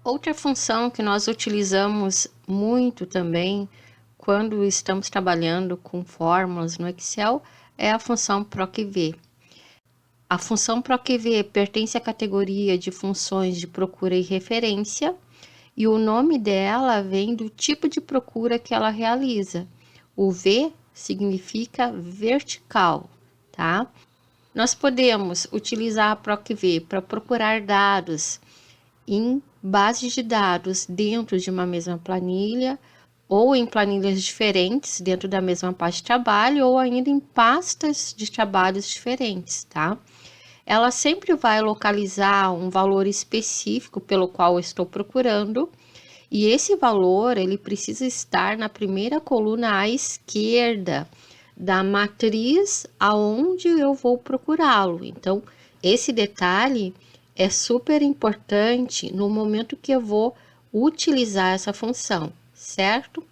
Outra função que nós utilizamos muito também quando estamos trabalhando com fórmulas no Excel é a função PROC-V. A função PROC-V pertence à categoria de funções de procura e referência, e o nome dela vem do tipo de procura que ela realiza. O V significa vertical, tá? Nós podemos utilizar a PROC-V para procurar dados em bases de dados dentro de uma mesma planilha, ou em planilhas diferentes dentro da mesma pasta de trabalho, ou ainda em pastas de trabalhos diferentes, tá? Ela sempre vai localizar um valor específico pelo qual eu estou procurando, e esse valor ele precisa estar na primeira coluna à esquerda da matriz aonde eu vou procurá-lo. Então, esse detalhe é super importante no momento que eu vou utilizar essa função, certo?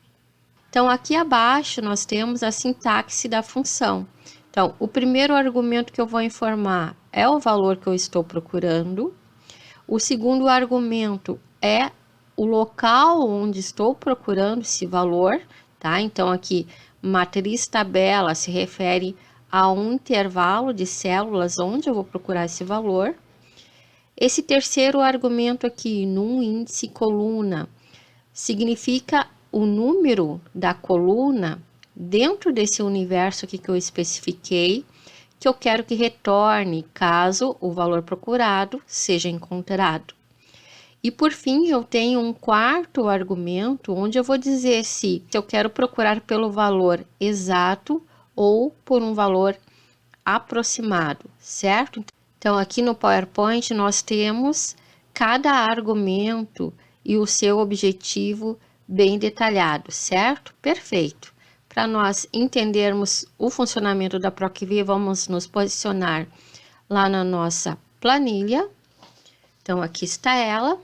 Então, aqui abaixo nós temos a sintaxe da função. Então, o primeiro argumento que eu vou informar é o valor que eu estou procurando. O segundo argumento é o local onde estou procurando esse valor, tá? Então, aqui, matriz tabela se refere a um intervalo de células onde eu vou procurar esse valor. Esse terceiro argumento aqui, num índice coluna, significa o número da coluna dentro desse universo aqui que eu especifiquei, que eu quero que retorne caso o valor procurado seja encontrado. E por fim, eu tenho um quarto argumento, onde eu vou dizer se eu quero procurar pelo valor exato ou por um valor aproximado, certo? Então, aqui no PowerPoint, nós temos cada argumento e o seu objetivo bem detalhado, certo? Perfeito. Para nós entendermos o funcionamento da PROC-V, vamos nos posicionar lá na nossa planilha. Então, aqui está ela.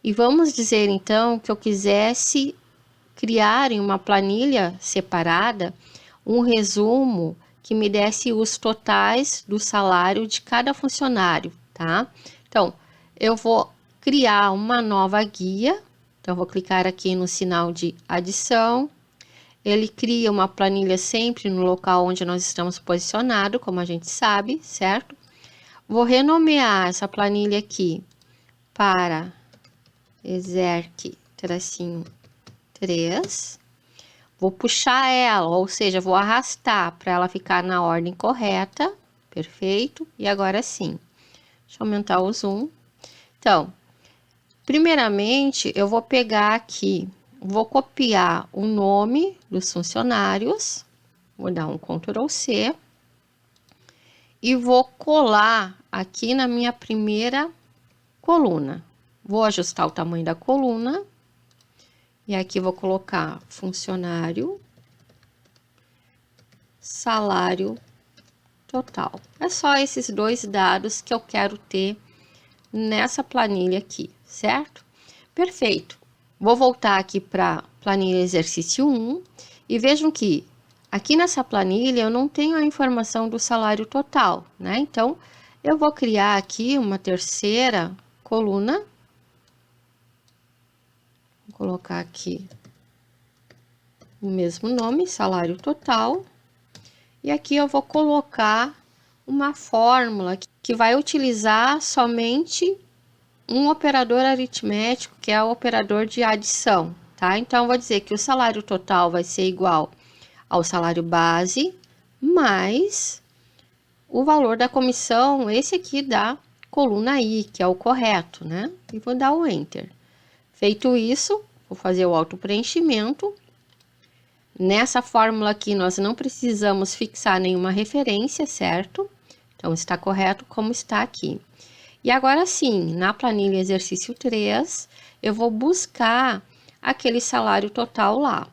E vamos dizer, então, que eu quisesse criar em uma planilha separada um resumo que me desse os totais do salário de cada funcionário, tá? Então, eu vou criar uma nova guia. Então, vou clicar aqui no sinal de adição. Ele cria uma planilha sempre no local onde nós estamos posicionados, como a gente sabe, certo? Vou renomear essa planilha aqui para exerc-3. Vou puxar ela, ou seja, vou arrastar para ela ficar na ordem correta. Perfeito. E agora sim. Deixa eu aumentar o zoom. Então, primeiramente, eu vou pegar aqui, vou copiar o nome dos funcionários. Vou dar um Ctrl+C. E vou colar aqui na minha primeira coluna. Vou ajustar o tamanho da coluna. E aqui vou colocar funcionário, salário total. É só esses dois dados que eu quero ter nessa planilha aqui, certo? Perfeito. Vou voltar aqui para planilha exercício 1 e vejam que aqui nessa planilha eu não tenho a informação do salário total, né? Então, eu vou criar aqui uma terceira coluna. Vou colocar aqui o mesmo nome, salário total. E aqui eu vou colocar uma fórmula que vai utilizar somente um operador aritmético, que é o operador de adição, tá? Então, eu vou dizer que o salário total vai ser igual ao salário base, mais o valor da comissão, esse aqui da coluna I, que é o correto, né? E vou dar o Enter. Feito isso, vou fazer o autopreenchimento. Nessa fórmula aqui, nós não precisamos fixar nenhuma referência, certo? Então, está correto como está aqui. E agora sim, na planilha exercício 3, eu vou buscar aquele salário total lá.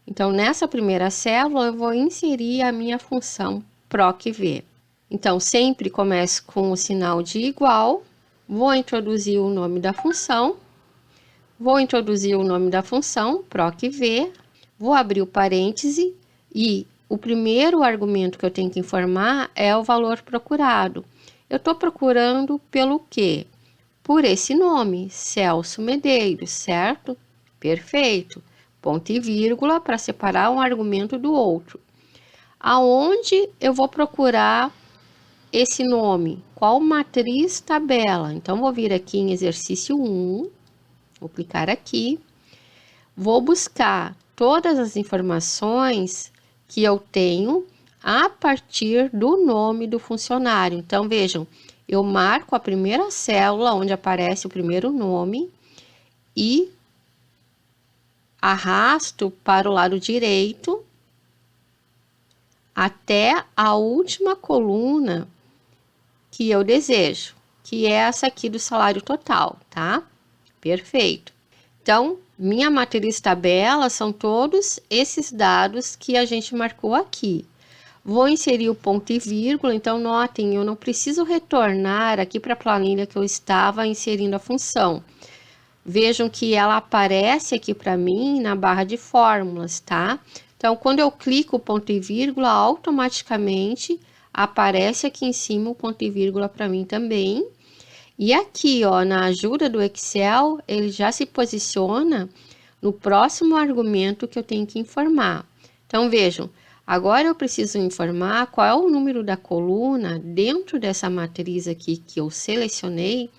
Então, nessa primeira célula, eu vou inserir a minha função PROC-V. Então, sempre começo com o sinal de igual, vou introduzir o nome da função, vou introduzir o nome da função, PROC-V, vou abrir o parêntese e o primeiro argumento que eu tenho que informar é o valor procurado. Eu estou procurando pelo quê? por esse nome, Celso Medeiros, certo? Perfeito. Ponto e vírgula para separar um argumento do outro. Aonde eu vou procurar esse nome? Qual matriz tabela? Então, vou vir aqui em exercício 1, vou clicar aqui, vou buscar todas as informações que eu tenho a partir do nome do funcionário. Então, vejam, eu marco a primeira célula onde aparece o primeiro nome e arrasto para o lado direito até a última coluna que eu desejo, que é essa aqui do salário total, tá? Perfeito. Então, minha matriz tabela são todos esses dados que a gente marcou aqui. Vou inserir o ponto e vírgula, então notem, eu não preciso retornar aqui para a planilha que eu estava inserindo a função. Vejam que ela aparece aqui para mim na barra de fórmulas, tá? Então, quando eu clico o ponto e vírgula, automaticamente aparece aqui em cima o ponto e vírgula para mim também. E aqui, ó, na ajuda do Excel, ele já se posiciona no próximo argumento que eu tenho que informar. Então, vejam, agora eu preciso informar qual é o número da coluna dentro dessa matriz aqui que eu selecionei,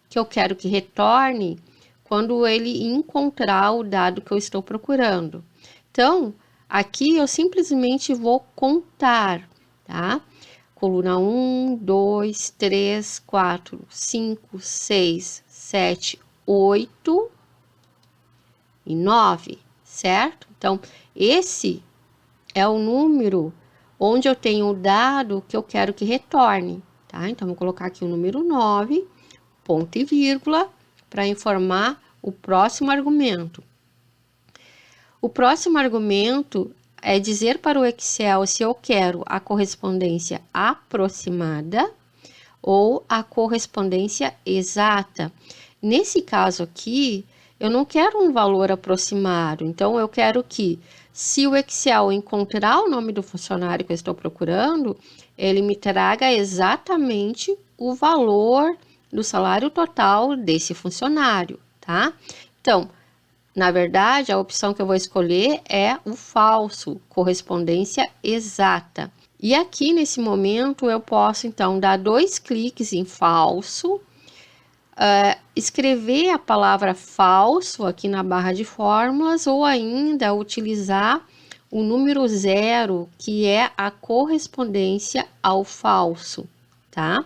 que eu quero que retorne quando ele encontrar o dado que eu estou procurando. Então, aqui eu simplesmente vou contar, tá? Coluna 1, 2, 3, 4, 5, 6, 7, 8 e 9, certo? Então, esse é o número onde eu tenho o dado que eu quero que retorne, tá? Então, vou colocar aqui o número 9, ponto e vírgula, para informar o próximo argumento. O próximo argumento é dizer para o Excel se eu quero a correspondência aproximada ou a correspondência exata. Nesse caso aqui, eu não quero um valor aproximado, então eu quero que, se o Excel encontrar o nome do funcionário que eu estou procurando, ele me traga exatamente o valor do salário total desse funcionário, tá? Então, na verdade, a opção que eu vou escolher é o falso, correspondência exata. E aqui, nesse momento, eu posso, então, dar 2 cliques em falso, escrever a palavra falso aqui na barra de fórmulas, ou ainda utilizar o número 0, que é a correspondência ao falso, tá?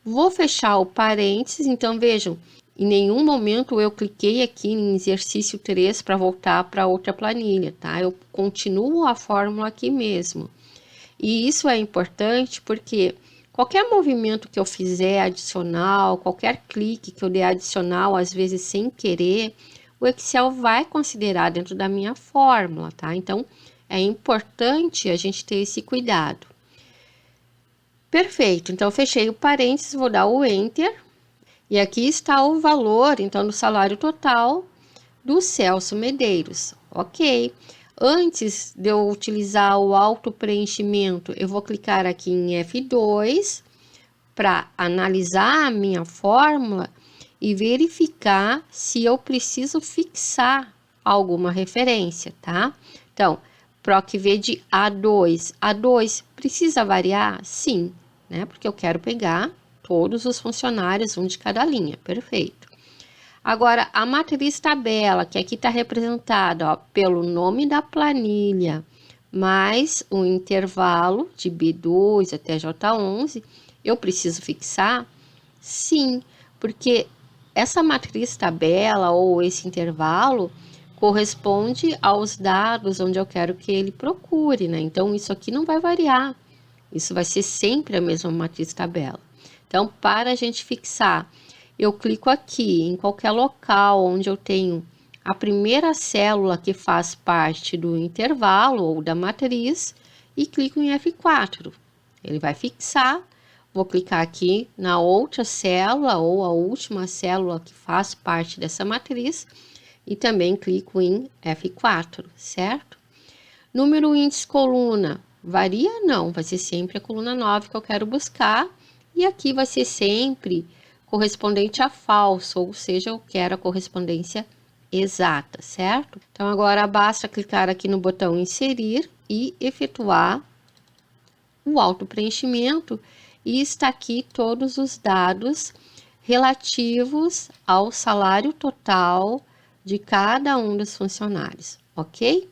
Vou fechar o parênteses, então, vejam, em nenhum momento eu cliquei aqui em exercício 3 para voltar para outra planilha, tá? Eu continuo a fórmula aqui mesmo. E isso é importante porque qualquer movimento que eu fizer adicional, qualquer clique que eu der adicional, às vezes sem querer, o Excel vai considerar dentro da minha fórmula, tá? Então, é importante a gente ter esse cuidado. Perfeito, então fechei o parênteses, vou dar o Enter. E aqui está o valor, então, do salário total do Celso Medeiros. Ok. Antes de eu utilizar o auto-preenchimento, eu vou clicar aqui em F2 para analisar a minha fórmula e verificar se eu preciso fixar alguma referência, tá? Então, PROC-V de A2. A2 precisa variar? Sim, né? Porque eu quero pegar todos os funcionários, um de cada linha, perfeito. Agora, a matriz tabela, que aqui está representada, ó, pelo nome da planilha, mais o intervalo de B2 até J11, eu preciso fixar? Sim, porque essa matriz tabela ou esse intervalo corresponde aos dados onde eu quero que ele procure, né? Então, isso aqui não vai variar. Isso vai ser sempre a mesma matriz tabela. Então, para a gente fixar, eu clico aqui em qualquer local onde eu tenho a primeira célula que faz parte do intervalo ou da matriz e clico em F4. Ele vai fixar, vou clicar aqui na outra célula ou a última célula que faz parte dessa matriz e também clico em F4, certo? Número índice coluna, varia? Não, vai ser sempre a coluna 9 que eu quero buscar. E aqui vai ser sempre correspondente a falso, ou seja, eu quero a correspondência exata, certo? Então, agora basta clicar aqui no botão inserir e efetuar o autopreenchimento e está aqui todos os dados relativos ao salário total de cada um dos funcionários, ok?